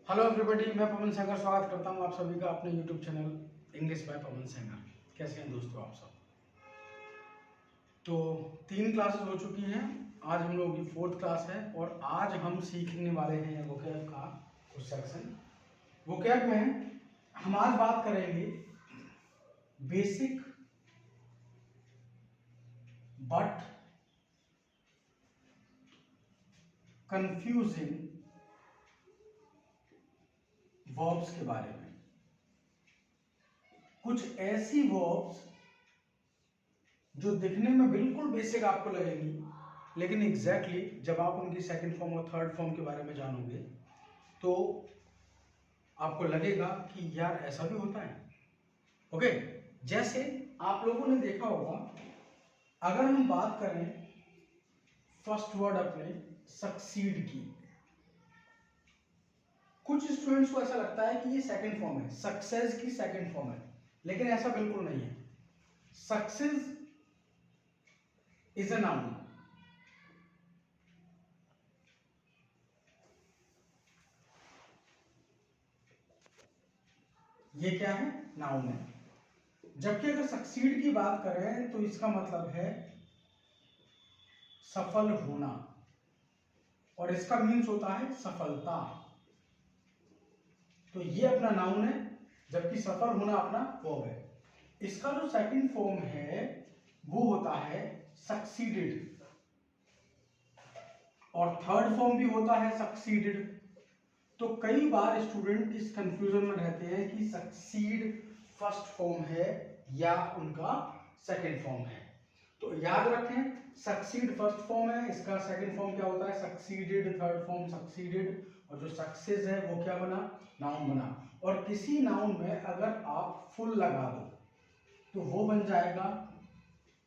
Hello everybody, मैं पवन सेंगर स्वागत करता हूं आप सभी का अपने यूट्यूब चैनल इंग्लिश बाय पवन सेंगर। कैसे हैं दोस्तों आप सब? तो 3 क्लासेस हो चुकी हैं। आज हम लोगों की 4th क्लास है और आज हम सीखने वाले हैं वोकैब का कुछ सेक्शन। वोकैब में हम आज बात करेंगे बेसिक बट कंफ्यूजिंग वर्ब्स के बारे में। कुछ ऐसी वर्ब्स जो दिखने में बिल्कुल बेसिक आपको लगेंगी, लेकिन एग्जैक्टली जब आप उनकी सेकंड फॉर्म और थर्ड फॉर्म के बारे में जानोगे तो आपको लगेगा कि यार ऐसा भी होता है। ओके, जैसे आप लोगों ने देखा होगा, अगर हम बात करें फर्स्ट वर्ड अपने सक्सीड की, कुछ स्टूडेंट्स को ऐसा लगता है कि ये सेकंड फॉर्म है, सक्सेस की सेकंड फॉर्म है, लेकिन ऐसा बिल्कुल नहीं है। Success is a noun. ये क्या है? नाउन है। जबकि अगर सक्सीड की बात करें तो इसका मतलब है सफल होना, और इसका मीन्स होता है सफलता। तो ये अपना नाउन है, जबकि सफल होना अपना वर्ब है। इसका जो सेकंड फॉर्म है वो होता है सक्सीडेड, और थर्ड फॉर्म भी होता है सक्सीडेड। तो कई बार स्टूडेंट इस कंफ्यूजन में रहते हैं कि सक्सीड फर्स्ट फॉर्म है या उनका सेकंड फॉर्म है। तो याद रखें, सक्सीड फर्स्ट फॉर्म है, इसका सेकंड फॉर्म क्या होता है? सक्सीडेड। थर्ड फॉर्म सक्सीडेड, और जो सक्सेस है वो क्या बना? नाउन बना। और किसी नाउन में अगर आप फुल लगा दो तो वो बन जाएगा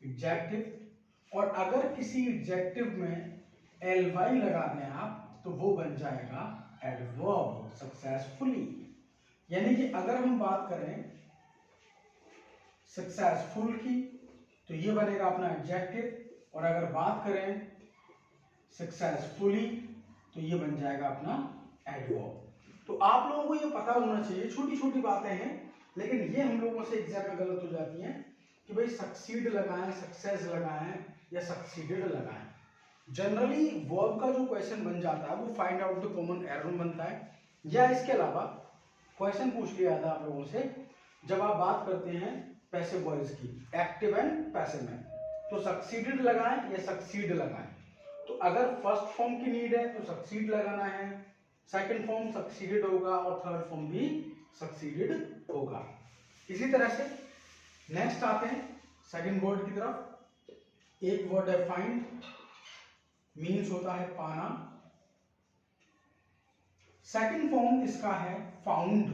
एडजेक्टिव, और अगर किसी एडजेक्टिव में एलवाई लगा दें आप तो वो बन जाएगा एडवर्ब, सक्सेसफुली। यानी कि अगर हम बात करें सक्सेसफुल की तो ये बनेगा अपना एडजेक्टिव, और अगर बात करें सक्सेसफुली तो ये बन जाएगा अपना एडवर्ब। तो आप लोगों को ये पता होना चाहिए, छोटी छोटी बातें हैं, लेकिन ये हम लोगों से एग्जाम में गलत हो जाती हैं कि भाई सक्सीड लगाएं, सक्सेस लगाएं या सक्सीडेड लगाएं। जनरली वर्ब का जो क्वेश्चन बन जाता है वो find out the common error बनता है, या इसके अलावा क्वेश्चन पूछ लिया जाता है आप लोगों से जब आप बात करते हैं पैसिव वॉइस की, एक्टिव एंड पैसिव में, तो सक्सीडेड लगाएं या सक्सीड लगाएं। तो अगर फर्स्ट फॉर्म की नीड है तो सक्सीड लगाना है, सेकंड फॉर्म सक्सीडेड होगा, और थर्ड फॉर्म भी सक्सीडेड होगा। इसी तरह से नेक्स्ट आते हैं सेकंड वर्ड की तरफ। एक वर्ड है फाइंड, मीन्स होता है पाना। सेकंड फॉर्म इसका है फाउंड,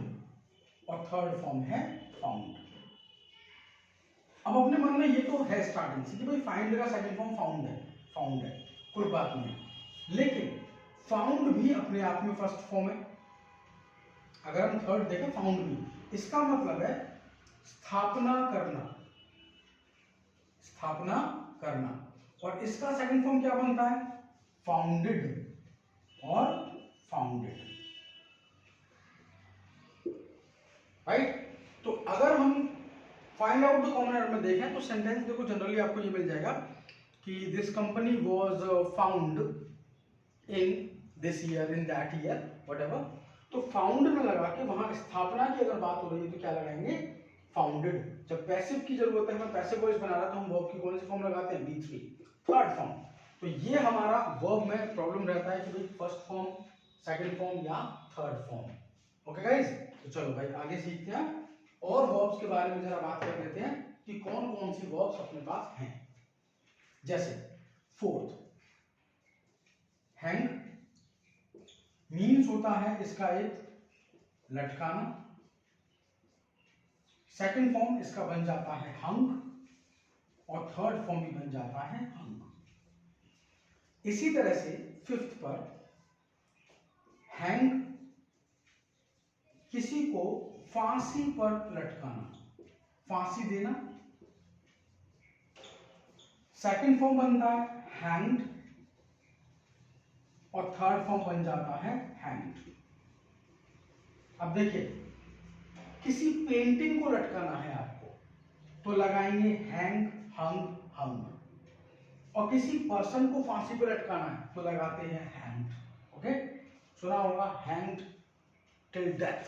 और थर्ड फॉर्म है फाउंड। अब अपने मन में ये तो है स्टार्टिंग से कि भाई फाइंड का सेकंड फॉर्म फाउंड है, फाउंड है, कोई बात नहीं, लेकिन फाउंड भी अपने आप में फर्स्ट फॉर्म है। अगर हम थर्ड देखें, फाउंड भी, इसका मतलब है स्थापना करना, स्थापना करना, और इसका सेकंड फॉर्म क्या बनता है? फाउंडेड और फाउंडेड, राइट। तो अगर हम find out the common error में देखें तो सेंटेंस देखो, जनरली आपको ये मिल जाएगा कि this company was found in this year, in that year, whatever. तो फाउंड में लगा के वहां स्थापना की अगर बात हो रही है तो क्या लगाएंगे? फाउंडेड। जब पैसिव की जरूरत है, हमें पैसिव वॉइस बना रहा, तो हम वर्ब की कौन सी फॉर्म लगाते हैं? B3, third form. तो ये हमारा वर्ब में प्रॉब्लम रहता है कि भाई फर्स्ट फॉर्म, सेकंड फॉर्म या थर्ड फॉर्म। ओके गाइस, तो चलो भाई आगे सीखते हैं और वर्ब्स के बारे में जरा बात कर लेते हैं कि कौन कौन सी वर्ब्स अपने पास हैं। जैसे फोर्थ, हैंग, मीन्स होता है इसका एक लटकाना। सेकंड फॉर्म इसका बन जाता है हंग, और थर्ड फॉर्म भी बन जाता है हंग। इसी तरह से फिफ्थ पर, हैंग किसी को फांसी पर लटकाना, फांसी देना। सेकंड फॉर्म बनता है हैंग्ड, और थर्ड फॉर्म बन जाता है हैंग्ड। अब देखिए, किसी पेंटिंग को लटकाना है आपको तो लगाएंगे हैंग, हंग, हंग। और किसी पर्सन को फांसी पर लटकाना है तो लगाते हैं हैंग्ड। ओके, सुना होगा हैंग्ड टिल डेथ।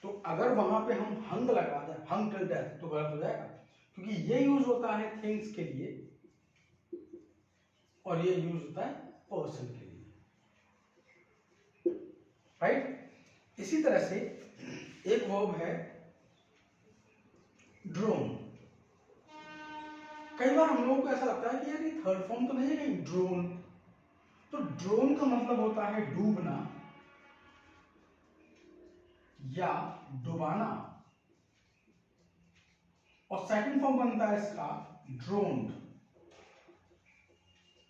तो अगर वहां पे हम हंग लगा दें, हंग टिल डेथ, तो गलत हो जाएगा, क्योंकि ये यूज होता है थिंग्स के लिए और ये यूज होता है पर्सन के लिए, राइट। इसी तरह से एक वर्ब है ड्रोन। कई बार हम लोगों को ऐसा लगता है कि यार ये थर्ड फॉर्म तो नहीं है कहीं ड्रोन। तो ड्रोन का मतलब होता है डूबना या डुबाना, और सेकंड फॉर्म बनता है इसका ड्रोन्ड,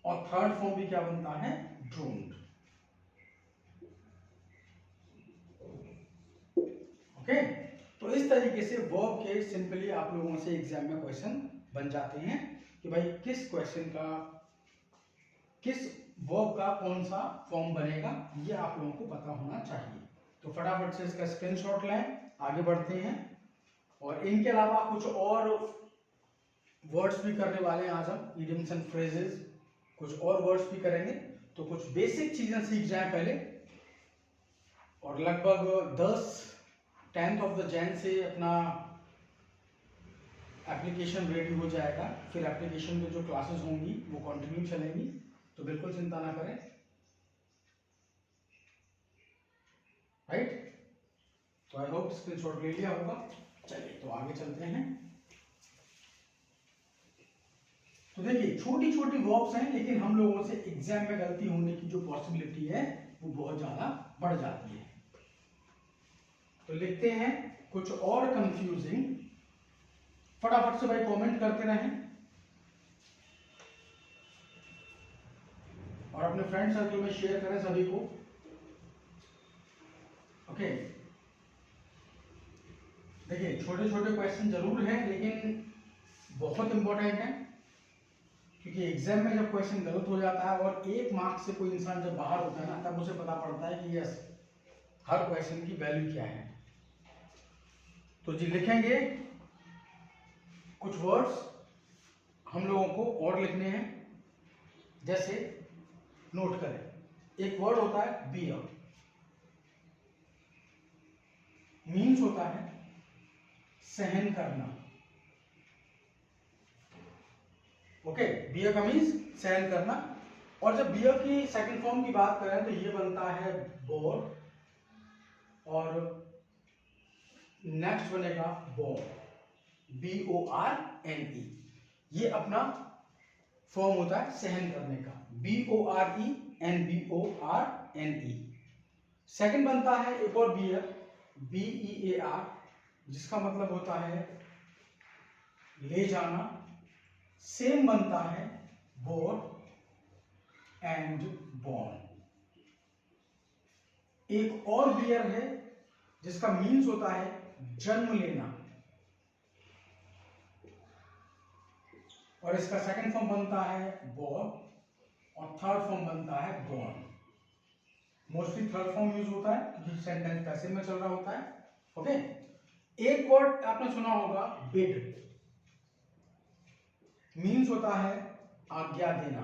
और थर्ड फॉर्म भी क्या बनता है, ड्रोन्ड। ओके, तो इस तरीके से वर्ब के सिंपली आप लोगों से एग्जाम में क्वेश्चन बन जाते हैं कि भाई किस क्वेश्चन का, किस वर्ब का कौन सा फॉर्म बनेगा, ये आप लोगों को पता होना चाहिए। तो फटाफट से इसका स्क्रीनशॉट लें, आगे बढ़ते हैं। और इनके अलावा कुछ और वर्ड्स भी करने वाले हैं आज हम, इडियम्स एंड फ्रेजेस, कुछ और वर्ड्स भी करेंगे। तो कुछ बेसिक चीजें सीख जाएं पहले, और लगभग 10th ऑफ द जैन से अपना एप्लीकेशन रेडी हो जाएगा। फिर एप्लीकेशन में जो क्लासेस होंगी वो कंटिन्यू चलेंगी, तो बिल्कुल चिंता ना करें, राइट। तो आई होप स्क्रीनशॉट ले लिया होगा। चलिए तो आगे चलते हैं। तो देखिए, छोटी छोटी वर्ब्स हैं, लेकिन हम लोगों से एग्जाम में गलती होने की जो पॉसिबिलिटी है वो बहुत ज्यादा बढ़ जाती है। तो लिखते हैं कुछ और कंफ्यूजिंग, फटाफट से भाई कमेंट करते रहें और अपने फ्रेंड सर्कल में शेयर करें सभी को। ओके, देखिए छोटे छोटे क्वेश्चन जरूर हैं, लेकिन बहुत इंपॉर्टेंट है, क्योंकि एग्जाम में जब क्वेश्चन गलत हो जाता है और 1 मार्क्स से कोई इंसान जब बाहर होता है ना, तब उसे पता पड़ता है कि यस, हर क्वेश्चन की वैल्यू क्या है। तो जी लिखेंगे कुछ वर्ड्स हम लोगों को और लिखने हैं, जैसे नोट करें, एक वर्ड होता है बियर, मीन्स होता है सहन करना। ओके, बियर का मीन्स सहन करना। और जब बियर की सेकंड फॉर्म की बात करें तो ये बनता है बोर, और नेक्स्ट बनेगा बोर, BORNE। ये अपना फॉर्म होता है सहन करने का, BORENBORNE। सेकंड बनता है एक और बियर, BEAR, जिसका मतलब होता है ले जाना। सेम बनता है बोर एंड बॉर्न। एक और बियर है जिसका मीन्स होता है जन्म लेना, और इसका सेकंड फॉर्म बनता है बोर, और थर्ड फॉर्म बनता है born. Mostly third form use होता है क्योंकि सेंटेंस पैसिव में चल रहा होता है। ओके, एक वर्ड आपने सुना होगा बिड, मीन्स होता है आज्ञा देना,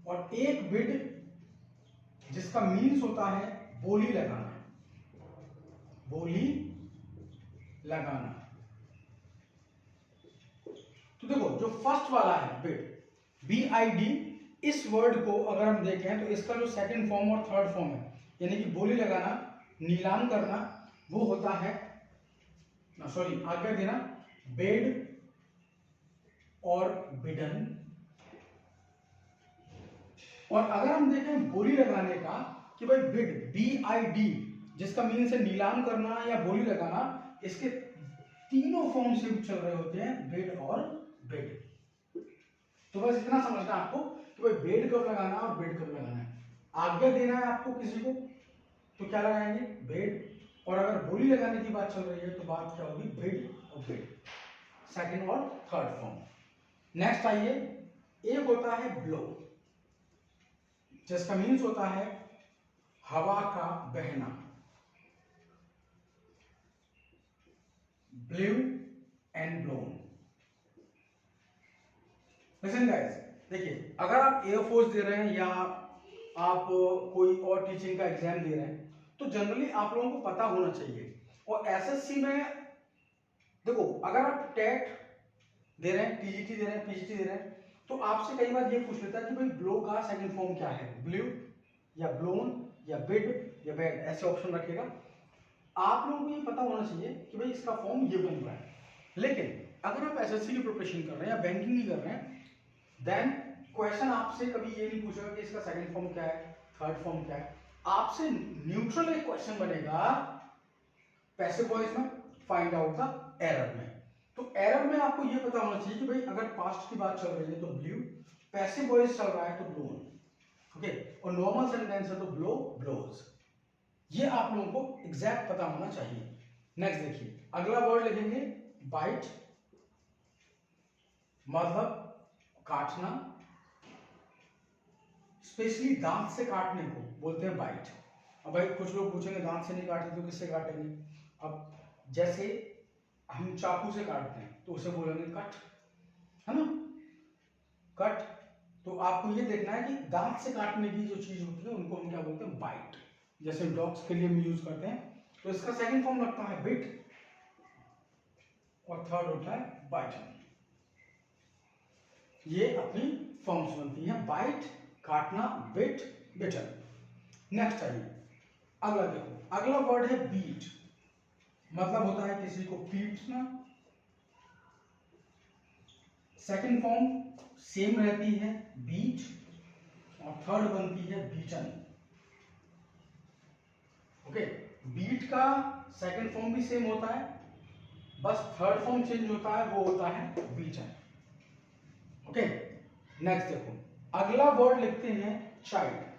और एक बिड जिसका मीन्स होता है बोली लगाना, बोली लगाना। तो देखो जो फर्स्ट वाला है बिड, BID, इस वर्ड को अगर हम देखें तो इसका जो सेकंड फॉर्म और थर्ड फॉर्म है, यानी कि बोली लगाना, नीलाम करना, वो होता है सॉरी आज्ञा देना, बेड और बिडन। और अगर हम देखें बोली लगाने का कि भाई बिड, BID, जिसका मीन्स है नीलाम करना या बोली लगाना, इसके तीनों फॉर्म से चल रहे होते हैं, बिड और बिड। तो बस इतना समझना आपको कि भाई बेड कब लगाना और बेड कब लगाना है। आज्ञा देना है आपको किसी को तो क्या लगाएंगे, बेड, और अगर बोली लगाने की बात चल रही है तो बात क्या होगी, बेड और बेड, सेकंड और थर्ड फॉर्म। नेक्स्ट आइए, एक होता है ब्लो, जिसका मीन्स होता है हवा का बहना, blue and blown. Listen guys, देखिए अगर आप एयरफोर्स दे रहे हैं या आप कोई और टीचिंग का एग्जाम दे रहे हैं तो जनरली आप लोगों को पता होना चाहिए। और एसएससी में देखो, अगर आप टेट दे रहे हैं, टीजीटी दे रहे हैं, पीजीटी दे रहे हैं, तो आपसे कई बार ये पूछ लेता है कि भाई ब्लो का सेकंड फॉर्म क्या है, ब्लू या ब्लोन या बिड या बेड, ऐसे ऑप्शन रखेगा। आप लोगों को ये पता होना चाहिए कि भाई इसका फॉर्म ये बन रहा है। लेकिन अगर आप एसएससी की प्रिपरेशन कर रहे हैं या बैंकिंग की कर रहे हैं, देन क्वेश्चन आपसे कभी ये नहीं पूछेगा कि इसका सेकंड फॉर्म क्या है, थर्ड फॉर्म क्या है। आपसे न्यूट्रल एक क्वेश्चन बनेगा पैसिव वॉइस में, फाइंड आउट द एरर में। तो एरर में आपको ये पता होना चाहिए कि भाई अगर पास्ट की बात चल रही है तो ब्लू, पैसिव वॉइस चल रहा है तो ब्लोन, ओके, और नॉर्मल सेंटेंस है तो ब्लो ब्लोज। ये आप लोगों को एग्जैक्ट पता होना चाहिए। नेक्स्ट देखिए, अगला वर्ड लिखेंगे बाइट, मतलब काटना, स्पेशली दांत से काटने को बोलते हैं बाइट। अब भाई कुछ लोग पूछेंगे दांत से नहीं काटते तो किससे काटेंगे। अब जैसे हम चाकू से काटते हैं तो उसे बोलेंगे कट, है ना, कट। तो आपको ये देखना है कि दांत से काटने की जो चीज होती है उनको हम क्या बोलते हैं, बाइट। जैसे डॉग्स के लिए हम यूज करते हैं, तो इसका सेकंड फॉर्म लगता है बिट और थर्ड होता है बाइटन। ये अपनी फॉर्म्स बनती हैं, बाइट, काटना, बिट, बिटन। नेक्स्ट आइए, अगला देखो, अगला वर्ड है बीट, मतलब होता है किसी को पीटना। सेकंड फॉर्म सेम रहती है बीट, और थर्ड बनती है बीटन। ओके, बीट का सेकंड फॉर्म भी सेम होता है, बस थर्ड फॉर्म चेंज होता है, वो होता है बीटन। ओके, नेक्स्ट देखो, अगला वर्ड लिखते हैं चाइल्ड।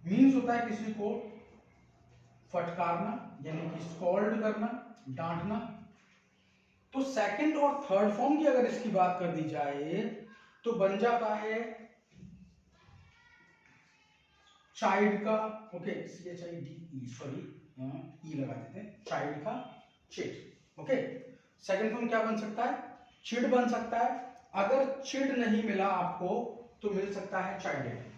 मीन्स होता है किसी को फटकारना, यानी कि स्कॉल्ड करना, डांटना। तो सेकंड और थर्ड फॉर्म की अगर इसकी बात कर दी जाए तो बन जाता है चाइल्ड का, ओके, CHILD, सॉरी ई लगा देते हैं, चाइल्ड का चिड। ओके, सेकंड फॉर्म क्या बन सकता है, चिड बन सकता है। अगर चिड नहीं मिला आपको तो मिल सकता है चाइल्ड।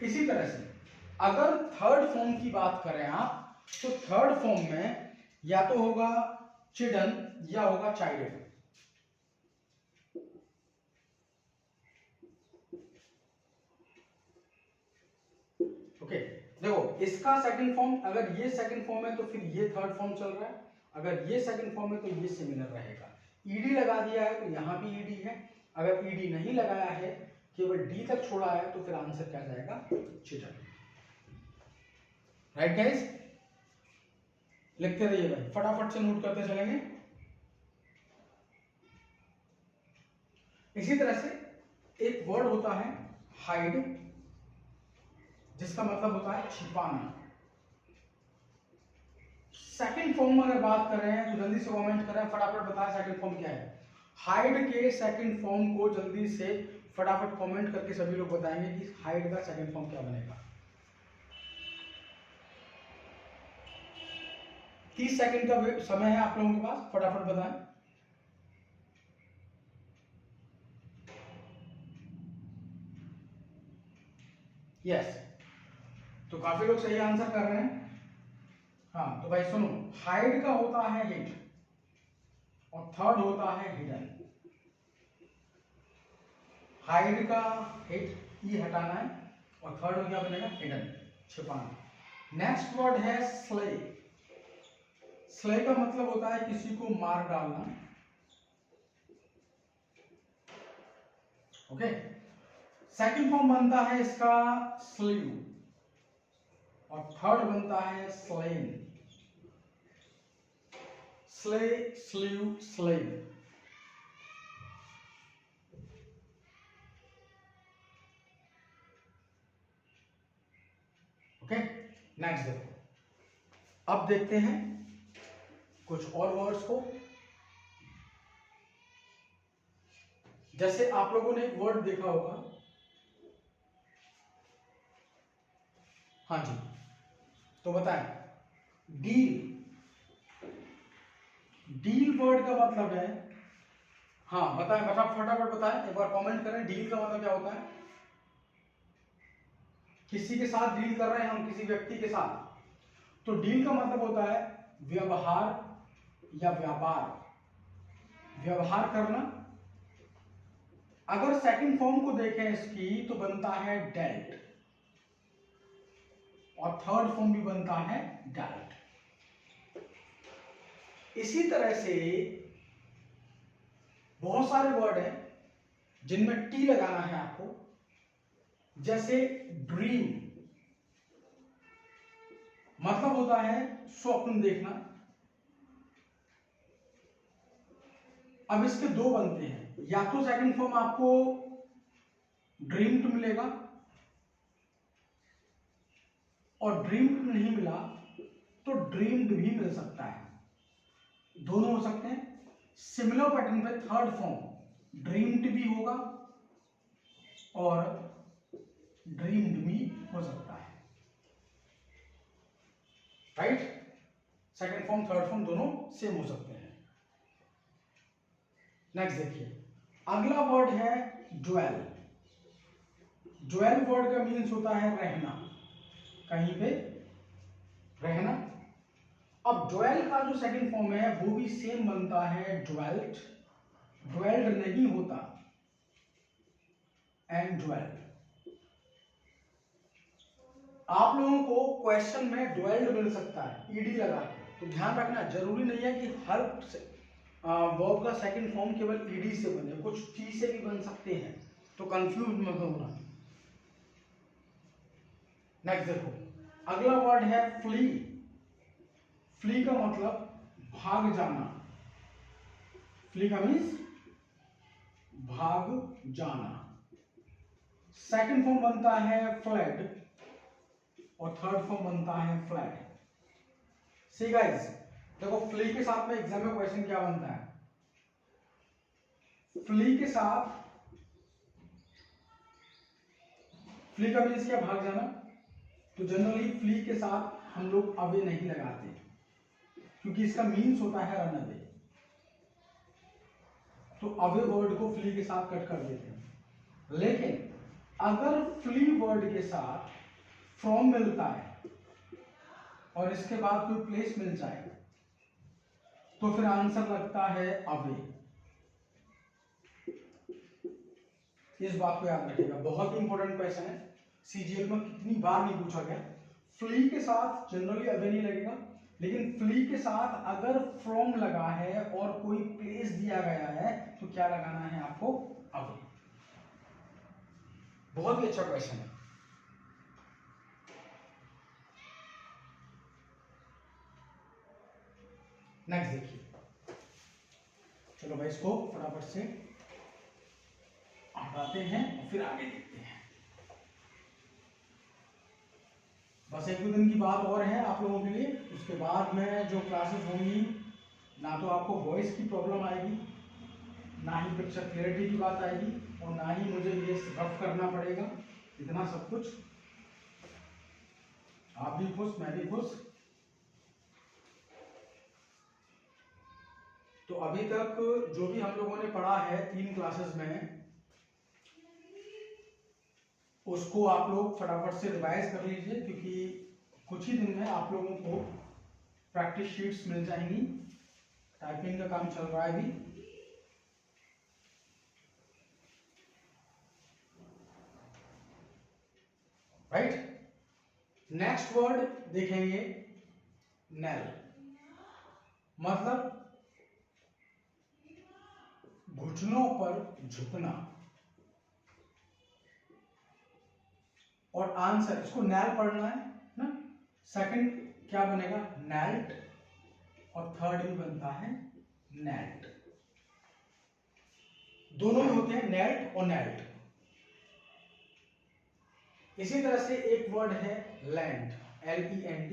इसी तरह से अगर थर्ड फॉर्म की बात करें आप, तो थर्ड फॉर्म में या तो होगा चिडन या होगा चाइल्ड। ओके, देखो इसका सेकंड फॉर्म, अगर ये सेकंड फॉर्म है तो फिर ये थर्ड फॉर्म चल रहा है, अगर ये सेकंड फॉर्म है तो ये सिमिलर रहेगा। ईडी लगा दिया है तो यहां भी ईडी है, अगर ईडी नहीं लगाया है, केवल डी तक छोड़ा है, तो फिर आंसर क्या जाएगा, चिडन। राइट गाइस, लिखते रहिए भाई, फटाफट से नोट करते चलेंगे। इसी तरह से एक वर्ड होता है हाइड, जिसका मतलब होता है छिपाना। सेकंड फॉर्म अगर बात कर रहे हैं तो जल्दी से कमेंट करें, फटाफट बताएं सेकंड फॉर्म क्या है। हाइड के सेकंड फॉर्म को जल्दी से फटाफट कमेंट करके सभी लोग बताएंगे कि हाइड का सेकंड फॉर्म क्या बनेगा। 30 सेकंड का समय है आप लोगों के पास, फटाफट बताएं। यस, तो काफी लोग सही आंसर कर रहे हैं। हाँ तो भाई सुनो, हाइड का होता है हिट और थर्ड होता है हिडन। हाइड का हिट ई हटाना है और थर्ड हो क्या बनेगा, हिडन, छिपाना। नेक्स्ट वर्ड है स्ले। स्ले का मतलब होता है किसी को मार डालना। ओके, सेकंड फॉर्म बनता है इसका स्लीव और थर्ड बनता है slain. Slay, sleeve, slain. Okay, next देखो, अब देखते हैं कुछ और वर्ड्स को। जैसे आप लोगों ने एक वर्ड देखा होगा, हाँ जी, तो बताएं, डील, डील वर्ड का मतलब है, हाँ बताएं, फटाफट बताएं, एक बार कमेंट करें, डील का मतलब क्या होता है? किसी के साथ डील कर रहे हैं हम, किसी व्यक्ति के साथ, तो डील का मतलब होता है व्यवहार या व्यापार, व्यवहार करना। अगर सेकंड फॉर्म को देखें इसकी तो बनता है डेल्ट, और थर्ड फॉर्म भी बनता है डेल्ट। इसी तरह से बहुत सारे वर्ड हैं जिनमें टी लगाना है आपको, जैसे ड्रीम मतलब होता है स्वप्न देखना। अब इसके दो बनते हैं, या तो सेकंड फॉर्म आपको ड्रीम्ड मिलेगा, और ड्रीम्ड नहीं मिला तो ड्रीम्ड भी मिल सकता है, दोनों हो सकते हैं। सिमिलर पैटर्न पे थर्ड फॉर्म ड्रीम्ड भी होगा और ड्रीम्ड भी हो सकता है, right. Second form third form दोनों सेम हो सकते हैं। नेक्स्ट देखिए, अगला वर्ड है ड्वेल। ड्वेल वर्ड का मीन्स होता है रहना, कहीं पे रहना। अब ड्वेल का जो सेकंड फॉर्म है वो भी सेम बनता है ड्वेल्ट, ड्वेल्ड नहीं होता, एंड ड्वेल्ड। आप लोगों को क्वेश्चन में ड्वेल्ड मिल सकता है ईडी लगा के, तो ध्यान रखना, जरूरी नहीं है कि हर वर्ब का सेकंड फॉर्म केवल ईडी से बने, कुछ टी से भी बन सकते हैं, तो कंफ्यूज मत होना। नेक्स्ट देखो, अगला वर्ड है फ्ली। फ्ली का मतलब भाग जाना, फ्ली का मीन्स भाग जाना। सेकंड फॉर्म बनता है फ्लड और थर्ड फॉर्म बनता है फ्लड। सी गाइस, देखो फ्ली के साथ में एग्जाम में क्वेश्चन क्या बनता है, फ्ली के साथ, फ्ली का मीन्स क्या, भाग जाना। तो जनरली फ्ली के साथ हम लोग अवे नहीं लगाते, क्योंकि इसका मीन्स होता है रन अवे, तो अवे वर्ड को फ्ली के साथ कट कर देते हैं। लेकिन अगर फ्ली वर्ड के साथ फ्रॉम मिलता है और इसके बाद कोई प्लेस मिल जाए तो फिर आंसर लगता है अवे। इस बात को याद रखिएगा, बहुत इंपॉर्टेंट क्वेश्चन है, सीजीएल में कितनी बार नहीं पूछा गया। फ्ली के साथ जनरली अवे नहीं लगेगा, लेकिन फ्ली के साथ अगर फ्रॉम लगा है और कोई प्लेस दिया गया है तो क्या लगाना है आपको, अवे। बहुत ही अच्छा क्वेश्चन है। नेक्स्ट देखिए, चलो भाई इसको फटाफट से हटाते हैं और फिर आगे देखते हैं। बस एक दो दिन की बात और है आप लोगों के लिए, उसके बाद में जो क्लासेस होंगी, ना तो आपको वॉइस की प्रॉब्लम आएगी, ना ही पिक्चर क्लियरिटी की बात आएगी, और ना ही मुझे ये रफ करना पड़ेगा, इतना सब कुछ। आप भी खुश, मैं भी खुश। तो अभी तक जो भी हम लोगों ने पढ़ा है 3 क्लासेस में, उसको आप लोग फटाफट से रिवाइज कर लीजिए, क्योंकि कुछ ही दिन में आप लोगों को प्रैक्टिस शीट्स मिल जाएंगी। टाइपिंग का काम चल रहा है अभी। राइट, नेक्स्ट वर्ड देखेंगे नेल, मतलब घुटनों पर झुकना, और आंसर इसको नैल पढ़ना है ना। सेकंड क्या बनेगा, नैल्ट, और थर्ड भी बनता है नैल्ट, दोनों ही होते हैं नैल्ट और नैल्ट। इसी तरह से एक वर्ड है लैंड, LEND,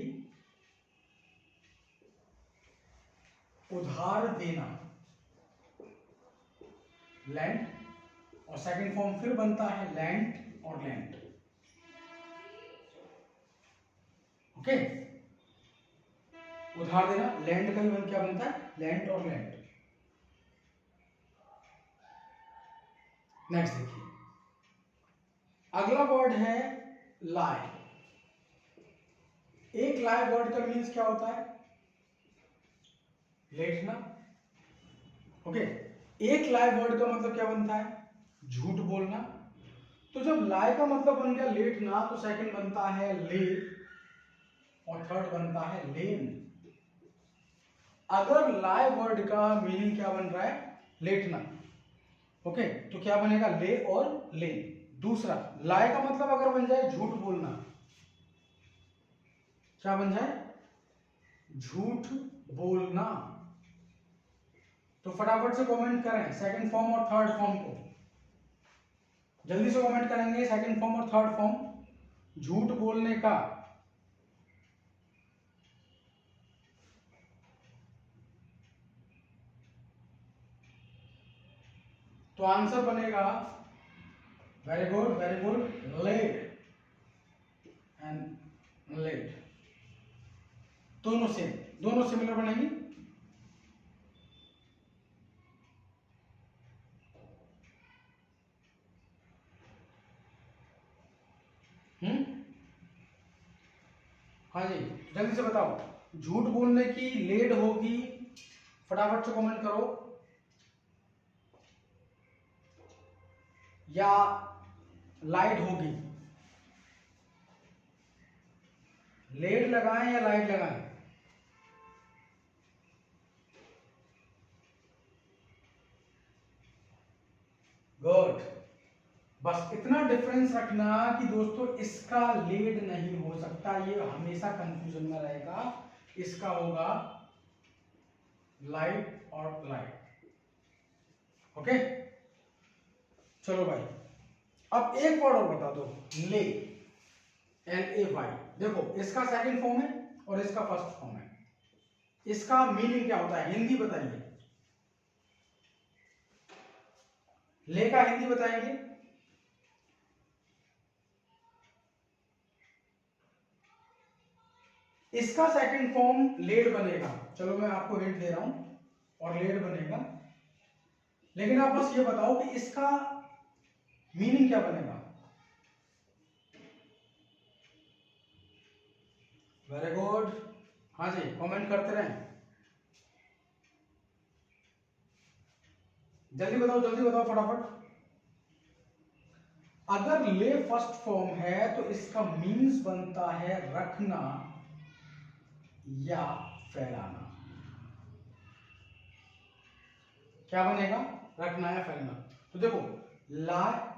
उधार देना, लैंड, और सेकंड फॉर्म फिर बनता है लैंड और लैंड। ओके, उधार देना, लैंड का भी क्या बनता है, लैंड और लैंड। नेक्स्ट देखिए, अगला वर्ड है लाई। एक लाई वर्ड का मीन्स क्या होता है, लेटना। ओके, एक लाई वर्ड का मतलब क्या बनता है, झूठ बोलना। तो जब लाई का मतलब बन गया लेटना, तो सेकंड बनता है ले और थर्ड बनता है लेन। अगर लाई वर्ड का मीनिंग क्या बन रहा है, लेटना, ओके, तो क्या बनेगा, ले और लेन। दूसरा, लाई का मतलब अगर बन जाए झूठ बोलना, क्या बन जाए, झूठ बोलना। तो फटाफट से कमेंट करें सेकंड फॉर्म और थर्ड फॉर्म को, जल्दी से कमेंट करेंगे सेकंड फॉर्म और थर्ड फॉर्म झूठ बोलने का। तो आंसर बनेगा, very good, let and let, दोनों सेम, दोनों सिमिलर बनेंगे। हाँ जी, जल्दी से बताओ, झूठ बोलने की लेड होगी, फटाफट से कमेंट करो, या लाइट होगी, लेड लगाएं या लाइट लगाएं। गुड, बस इतना डिफरेंस रखना कि दोस्तों इसका लेड नहीं हो सकता, ये हमेशा कंफ्यूजन में रहेगा, इसका होगा लाइट और लाइट। ओके, चलो भाई, अब एक वर्ड और बता दो, ले, LAY। देखो, इसका सेकंड फॉर्म है और इसका फर्स्ट फॉर्म है, इसका मीनिंग क्या होता है, हिंदी बताइए, ले का हिंदी बताएंगे। इसका सेकंड फॉर्म लेड बनेगा, चलो मैं आपको हिंट दे रहा हूं, और लेड बनेगा, लेकिन आप बस ये बताओ कि इसका मीनिंग क्या बनेगा। वेरी गुड, हाँ जी, कमेंट करते रहें, जल्दी बताओ फटाफट। अगर ले फर्स्ट फॉर्म है तो इसका मीन्स बनता है रखना या फैलाना। क्या बनेगा, रखना या फैलाना। तो देखो, लाए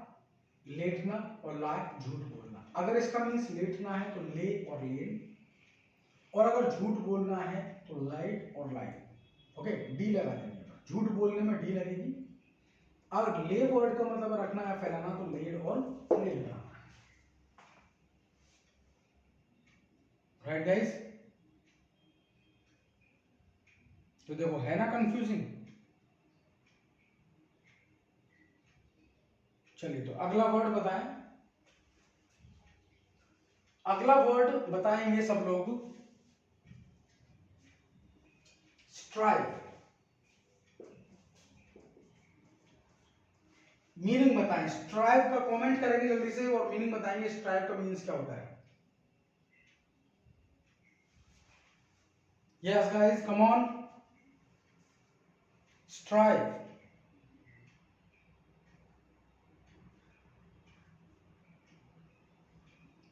लेटना और लाए झूठ बोलना। अगर इसका मीन्स लेटना है तो ले और लेन, और अगर झूठ बोलना है तो लाइट और लाइट। ओके, डी लगा देंगे, झूठ बोलने में डी लगेगी। अगर ले वर्ड का मतलब रखना या फैलाना तो लेड और लेन लगाना। राइट गाइस, तो देखो है ना कंफ्यूजिंग। चलिए, तो अगला वर्ड बताएं, अगला वर्ड बताएंगे सब लोग, स्ट्राइव। मीनिंग बताएं, स्ट्राइव का कमेंट करेंगे जल्दी से और मीनिंग बताएंगे, स्ट्राइव का मीनिंग क्या होता है। Yes guys, come on, strive.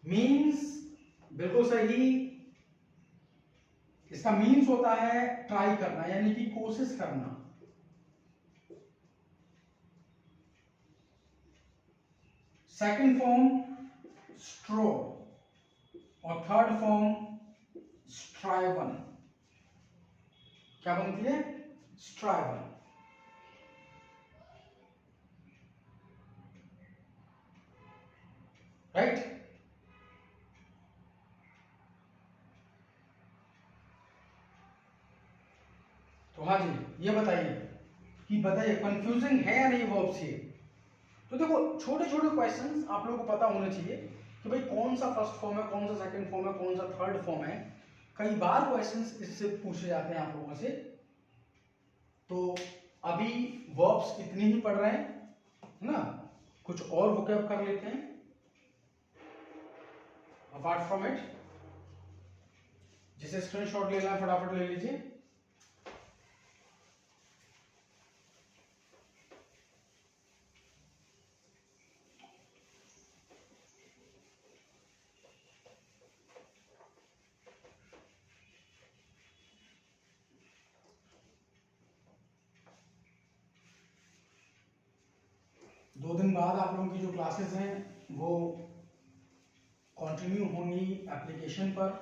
Means बिल्कुल सही, इसका मीन्स होता है ट्राई करना, यानी कि कोशिश करना। सेकंड फॉर्म स्ट्रो और थर्ड फॉर्म स्ट्राइवन। क्या बनती है, स्ट्राइवन। राइट, तो हाँ जी, ये बताइए कंफ्यूजिंग है या नहीं वर्ब से। तो देखो, छोटे छोटे क्वेश्चंस आप लोगों को पता होने चाहिए कि भाई कौन सा फर्स्ट फॉर्म है, कौन सा सेकंड फॉर्म है, कौन सा थर्ड फॉर्म है। कई बार क्वेश्चंस इससे पूछे जाते हैं आप लोगों से। तो अभी वर्ब्स इतने ही पढ़ रहे हैं, है ना, कुछ और वोकैब कर लेते हैं अपार्ट फ्रॉम इट। जिसे स्क्रीनशॉट लेना है फटाफट ले लीजिए। दो दिन बाद आप लोगों की जो क्लासेस हैं वो कंटिन्यू होंगी एप्लीकेशन पर,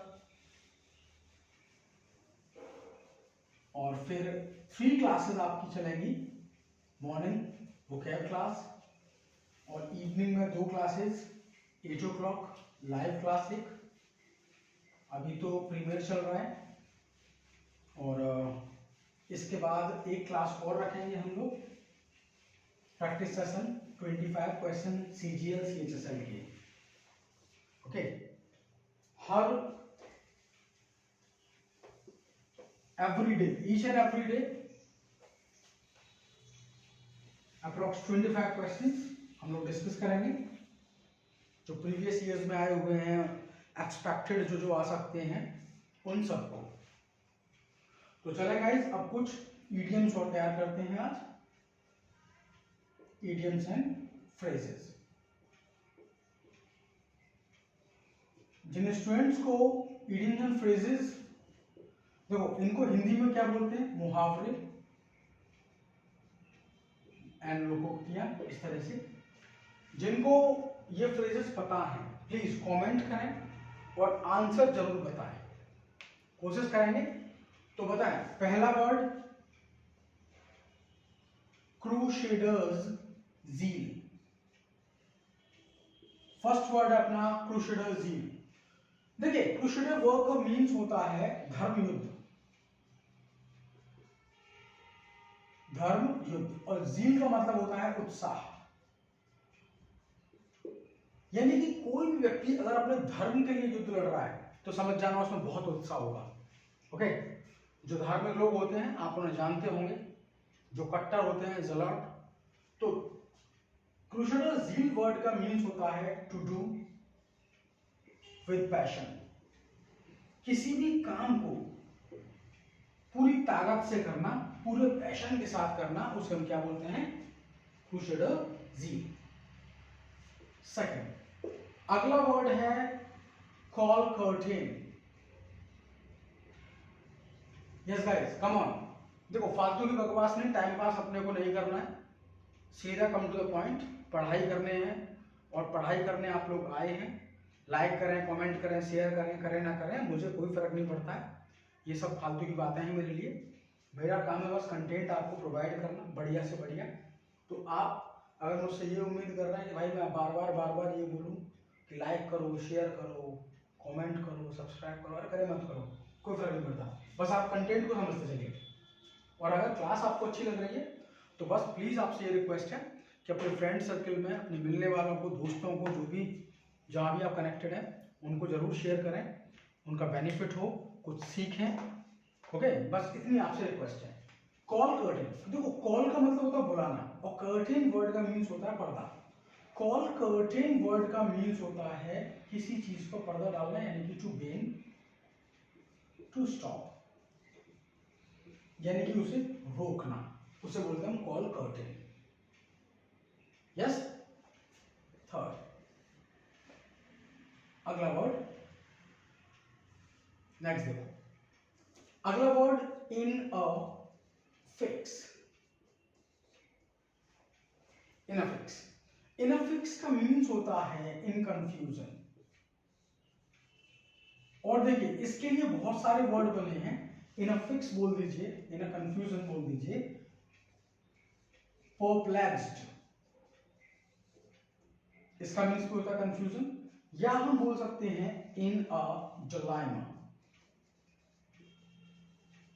और फिर 3 क्लासेस आपकी चलेंगी। मॉर्निंग वोकैब क्लास और इवनिंग में 2 क्लासेस, 8 o'clock लाइव क्लास एक। अभी तो प्रीमियर चल रहा है, और इसके बाद एक क्लास और रखेंगे हम लोग, practice session 25 question CGL CHSL के। Okay, her every day, each and every day approx 25 questions हम लोग डिस्कस करेंगे, जो प्रीवियस ईयर्स में आए हुए हैं, एक्सपेक्टेड जो आ सकते हैं उन सबको। तो चले गाइस, अब कुछ इडियम्स और तैयार करते हैं आज, इडियम्स एंड फ्रेजेस। जिन स्टूडेंट्स को इडियम्स एंड फ्रेजेस, देखो इनको हिंदी में क्या बोलते हैं, मुहावरे एंड लोकोक्तियां, इस तरह से। जिनको ये फ्रेजेस पता है प्लीज कमेंट करें और आंसर जरूर बताएं, कोशिश करेंगे। तो बताएं, पहला word crusaders zeal, first word है अपना क्रूसेडर्स ज़ील। देखिए क्रूसेडर वर्ड का मीन्स होता है धर्म युद्ध, धर्म युद्ध, और ज़ील का मतलब होता है उत्साह। यानी कि कोई भी व्यक्ति अगर अपने धर्म के लिए युद्ध लड़ रहा है तो समझ जाना उसमें बहुत उत्साह होगा। ओके, जो धार्मिक लोग होते हैं आप उन्हें जानते होंगे, जो कट्टर होते हैं, ज़लाट। तो क्रूसेडर ज़ील वर्ड का मीन्स होता है टू डू विद पैशन, किसी भी काम को पूरी ताकत से करना, पूरे पैशन के साथ करना, उसे हम क्या बोलते हैं, क्रूसेडर ज़ील। सेकंड, अगला वर्ड है call curtain. Yes guys, come on. देखो फालतू की बकवास नहीं, टाइम पास अपने को नहीं करना है, सीधा कम टू द पॉइंट, पढ़ाई करने हैं। और पढ़ाई करने आप लोग आए हैं, लाइक करें, कमेंट करें, शेयर करें, करें ना करें, मुझे कोई फर्क नहीं पड़ता है। ये सब फालतू की बातें हैं मेरे लिए। मेरा काम है बस कंटेंट आपको प्रोवाइड करना, बढ़िया से बढ़िया। तो आप अगर मुझसे ये उम्मीद कर रहे हैं कि भाई मैं बार बार ये बोलूँ कि लाइक करो, शेयर करो, कमेंट करो, सब्सक्राइब करो, अरे करे मत करो, कोई फर्क नहीं पड़ता, बस आप कंटेंट को समझते चलिए। और अगर क्लास आपको अच्छी लग रही है तो बस प्लीज़ आपसे ये रिक्वेस्ट है कि अपने फ्रेंड सर्कल में, अपने मिलने वालों को, दोस्तों को, जो भी जहाँ भी आप कनेक्टेड हैं उनको ज़रूर शेयर करें, उनका बेनिफिट हो, कुछ सीखें। ओके, बस इतनी आपसे रिक्वेस्ट है। कॉल कर्टेन, देखो कॉल का मतलब होता है बुलाना, और कर्टेन वर्ड का मीन्स होता है पर्दा। कॉल कर्टेन वर्ड का मीन्स होता है किसी चीज पर पर्दा डालना, यानी कि टू बेन, टू स्टॉप, यानी कि उसे रोकना, उसे बोलते हैं हम कॉल कर्टेन। यस। थर्ड, अगला वर्ड, नेक्स्ट देखो, अगला word in a fix. In a fix, in a fix का मीन्स होता है इन कंफ्यूजन। और देखिए इसके लिए बहुत सारे वर्ड बने हैं, इन अ फिक्स बोल दीजिए, इन अ कंफ्यूजन बोल दीजिए, परप्लेक्स्ड, इसका मीन्स क्या होता है, कंफ्यूजन। या हम बोल सकते हैं इन अ डिलेमा,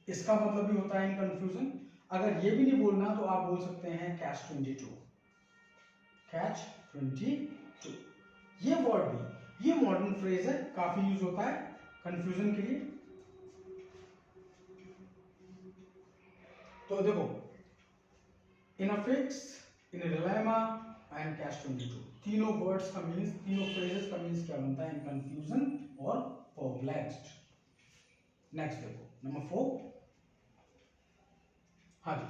इसका मतलब भी होता है इन कंफ्यूजन। अगर ये भी नहीं बोलना तो आप बोल सकते हैं कैच 22, कैच 22। ये वर्ड भी, ये मॉडर्न फ्रेज है, काफी यूज होता है कंफ्यूजन के लिए। तो देखो, in a fix, in a dilemma and catch 22, तीनों वर्ड्स का मीन्स, तीनों फ्रेजेस का मीन्स क्या बनता है? इन कंफ्यूजन और परप्लेक्स्ड। नेक्स्ट देखो नंबर 4। हाँ जी,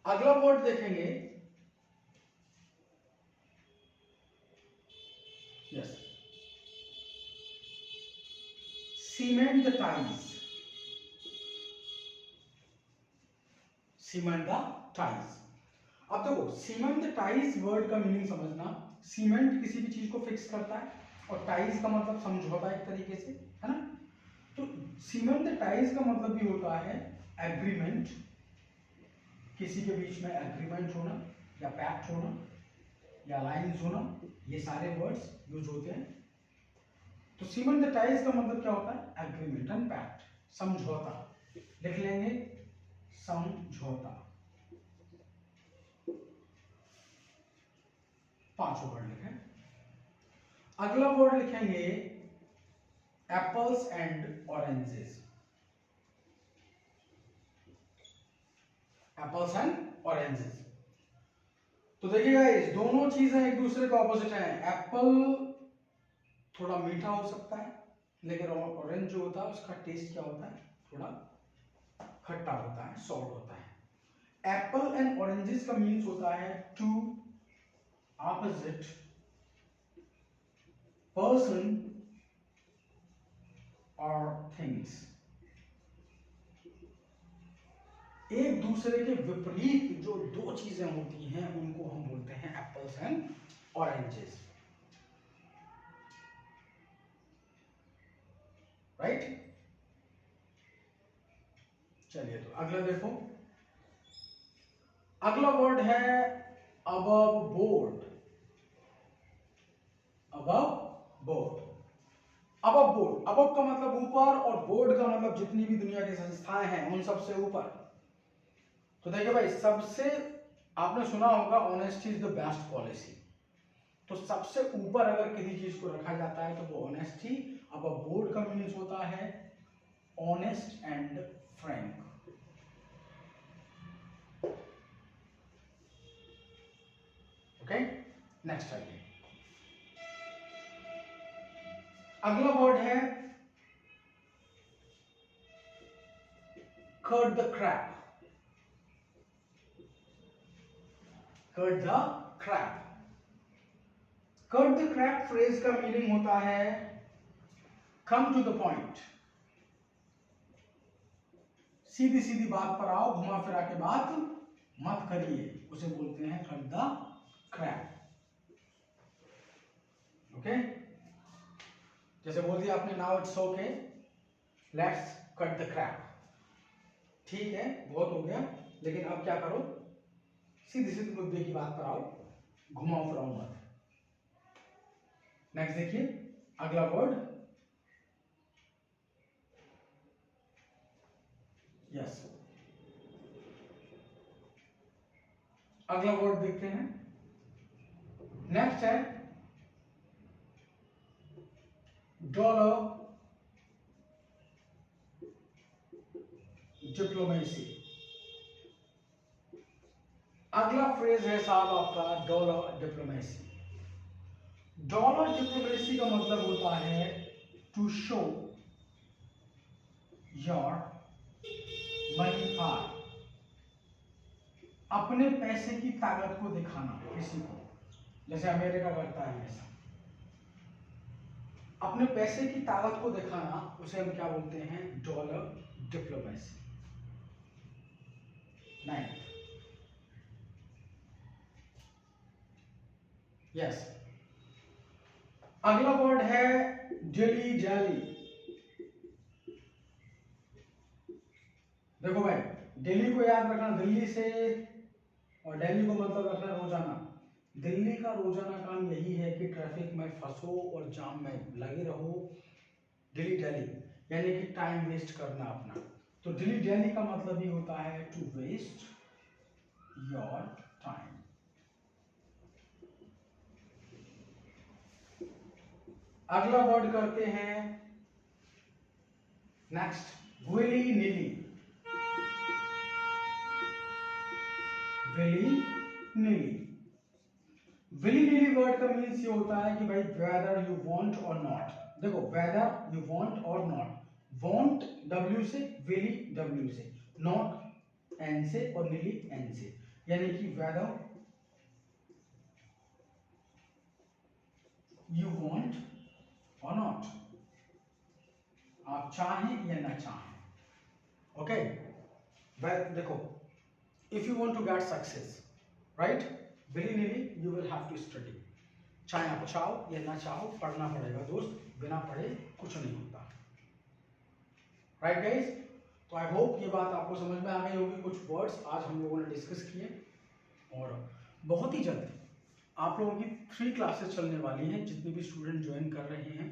अगला वर्ड देखेंगे, yes, cement the ties. Cement the ties. अब देखो, सीमेंट द टाइज वर्ड का मीनिंग समझना। सीमेंट किसी भी चीज को फिक्स करता है और टाइज का मतलब समझौता एक तरीके से, है ना। तो सीमेंट द टाइज का मतलब भी होता है एग्रीमेंट, किसी के बीच में एग्रीमेंट होना या पैक्ट होना या अलायंस होना, ये सारे वर्ड्स यूज होते हैं। तो सीमेंट द टाइज का मतलब क्या होता है? एग्रीमेंट एंड पैक्ट, समझौता। लिख लेंगे समझौता। 5 वर्ड लिखे। अगला वर्ड लिखेंगे apples and oranges. Apples and oranges. तो देखिए गाइस, दोनों चीजें एक दूसरे के ऑपोजिट हैं। एप्पल थोड़ा मीठा हो सकता है, लेकिन ऑरेंज जो होता है उसका टेस्ट क्या होता है? थोड़ा खट्टा होता है, सॉल्ट होता है। एप्पल एंड ऑरेंजेस का मीन्स होता है टू ऑपोजिट पर्सन और थिंग्स। एक दूसरे के विपरीत जो दो चीजें होती हैं उनको हम बोलते हैं एप्पल्स एंड ऑरेंजेस, राइट। चलिए, तो अगला देखो। अगला वर्ड है above board. Above board. Above board, above का मतलब ऊपर और बोर्ड का मतलब जितनी भी दुनिया की संस्थाएं हैं उन सबसे ऊपर। तो देखिए भाई, सबसे आपने सुना होगा honesty is the best policy. तो सबसे ऊपर अगर किसी चीज को रखा जाता है तो वो ऑनेस्टी। अब बोर्ड का मीनिंग होता है honest and frank. Okay, next आइए। अगला वर्ड है cut the crap. Cut the crap. Cut the crap phrase का मीनिंग होता है कम टू द पॉइंट। सीधी सीधी बात पर आओ, घुमा फिरा के बात मत करिए, उसे बोलते हैं कर्ड द क्रैप। ओके, जैसे बोल दिया आपने, now it's okay, let's cut the crap. ठीक है, बहुत हो गया, लेकिन अब क्या करो, सीधी सीधी मुद्दे की बात पर आओ, घुमाओ फिराओ मत। नेक्स्ट देखिए, अगला वर्ड, यस, अगला वर्ड देखते हैं। नेक्स्ट है डॉलर डिप्लोमेसी। अगला फ्रेज है साहब आपका डॉलर डिप्लोमेसी। डॉलर डिप्लोमेसी का मतलब होता है to show your money power, अपने पैसे की ताकत को दिखाना किसी को, जैसे अमेरिका करता है ऐसा। अपने पैसे की ताकत को दिखाना, उसे हम क्या बोलते हैं? Dollar diplomacy. नाइन्थ, यस, अगला वर्ड है दिल्ली जैली। देखो भाई, दिल्ली को याद रखना, दिल्ली से, और दिल्ली को मतलब रखना रोजाना। दिल्ली का रोजाना काम यही है कि ट्रैफिक में फंसो और जाम में लगे रहो। दिल्ली दिल्ली यानी कि टाइम वेस्ट करना अपना। तो दिल्ली दिल्ली का मतलब ही होता है टू वेस्ट योर टाइम। अगला वर्ड करते हैं next, willy nilly. Willy nilly. Willy nilly word का मीन्स ये होता है कि भाई whether you want or not. देखो whether you want or not, want W से, विली W से, नॉट N से और नीली N से, यानी कि whether you want or not, आप चाहें या ना चाहें। ओके देखो if you want to get success, right, willy nilly you will have to study. चाहे आप चाहो या ना चाहो पढ़ना पड़ेगा दोस्त, बिना पढ़े कुछ नहीं होता। राइट गाइस, तो आई होप ये बात आपको समझ में आ गई होगी। कुछ वर्ड्स आज हम लोगों ने डिस्कस किए और बहुत ही जल्द आप लोगों की 3 क्लासेस चलने वाली हैं। जितने भी स्टूडेंट ज्वाइन कर रहे हैं,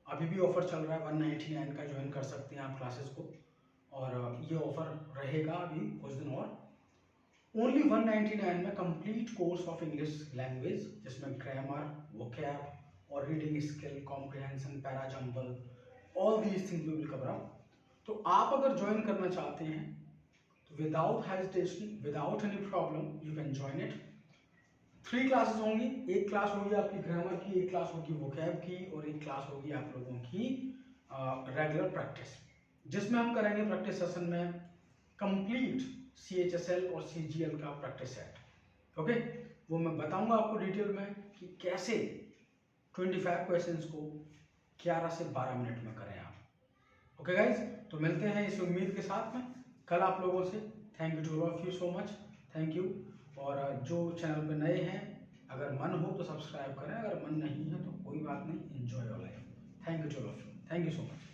अभी भी ऑफर चल रहा है, 199 का ज्वाइन कर सकते हैं आप क्लासेस को, और ये ऑफर रहेगा अभी कुछ दिन और। ओनली 199 में complete course of English language, जिसमें ग्रामर, वोकैब और reading skill, comprehension, parajumble, all these things we will cover up. तो आप अगर ज्वाइन करना चाहते हैं तो without hesitation, without any problem you can join it. 3 classes होंगी, एक क्लास होगी आपकी ग्रामर की, एक क्लास होगी वोकैब की और एक क्लास होगी आप लोगों की रेगुलर प्रैक्टिस, जिसमें हम करेंगे प्रैक्टिस सेशन में कंप्लीट CHSL और CGL का प्रैक्टिस सेट। ओके, वो मैं बताऊंगा आपको डिटेल में कि कैसे 25 क्वेश्चंस को 11 से 12 मिनट में करें आप। ओके गाइज, तो मिलते हैं इस उम्मीद के साथ में कल आप लोगों से। Thank you to all of you so much, thank you. और जो चैनल पे नए हैं, अगर मन हो तो सब्सक्राइब करें, अगर मन नहीं है तो कोई बात नहीं, enjoy your life. Thank you to all of you, thank you so much.